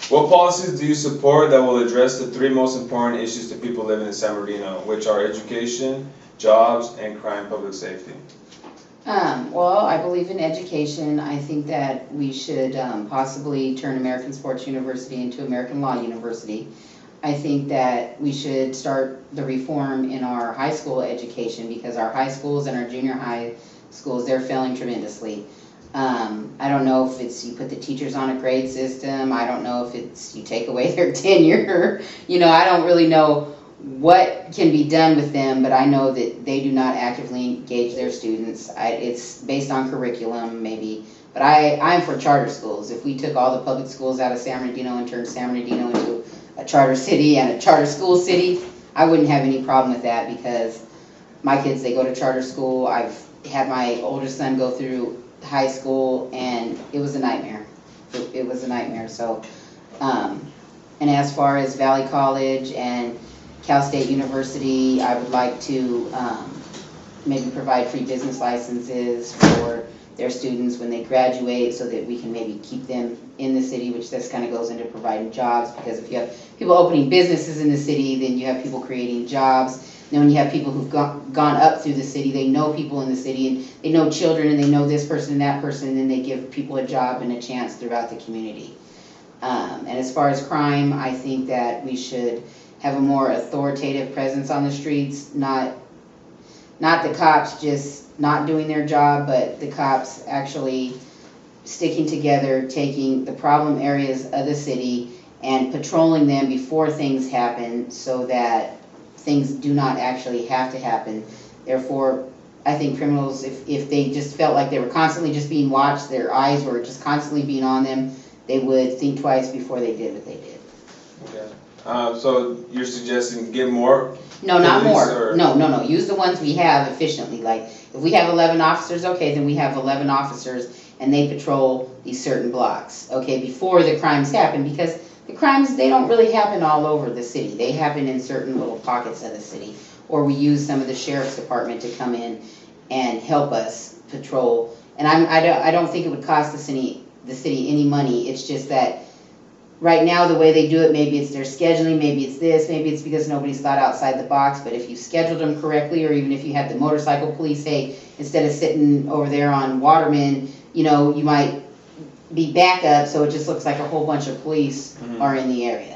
What policies do you support that will address the three most important issues to people living in San Bernardino, which are education, jobs, and crime public safety? Well, I believe in education. I think that we should possibly turn American Sports University into American Law University. I think that we should start the reform in our high school education, because our high schools and our junior high schools, they're failing tremendously. I don't know if it's you put the teachers on a grade system. I don't know if it's you take away their tenure. I don't really know what can be done with them, but I know that they do not actively engage their students. It's based on curriculum, maybe. But I'm for charter schools. If we took all the public schools out of San Bernardino and turned San Bernardino into a charter city and a charter school city, I wouldn't have any problem with that, because my kids, they go to charter school. I've had my oldest son go through high school, and it was a nightmare. It was a nightmare. So, and as far as Valley College and Cal State University, I would like to maybe provide free business licenses for their students when they graduate, so that we can maybe keep them in the city, which this kind of goes into providing jobs, because if you have people opening businesses in the city, then you have people creating jobs. Then when you have people who've gone up through the city, they know people in the city, and they know children, and they know this person and that person, and then they give people a job and a chance throughout the community. And as far as crime, I think that we should have a more authoritative presence on the streets, not the cops just not doing their job, but the cops actually sticking together, taking the problem areas of the city and patrolling them before things happen, so that things do not actually have to happen. Therefore, I think criminals, if they just felt like they were constantly just being watched, their eyes were just constantly being on them, they would think twice before they did what they did. Okay. So you're suggesting get more? No, not more. No. Use the ones we have efficiently. Like, if we have 11 officers, okay, then we have 11 officers, and they patrol these certain blocks, okay, before the crimes happen, because the crimes, they don't really happen all over the city. They happen in certain little pockets of the city. Or we use some of the sheriff's department to come in and help us patrol. And I don't think it would cost the city any money. It's just that right now, the way they do it, maybe it's their scheduling, maybe it's this, maybe it's because nobody's thought outside the box. But if you scheduled them correctly, or even if you had the motorcycle police, hey, instead of sitting over there on Waterman, you might be backup, so it just looks like a whole bunch of police are in the area.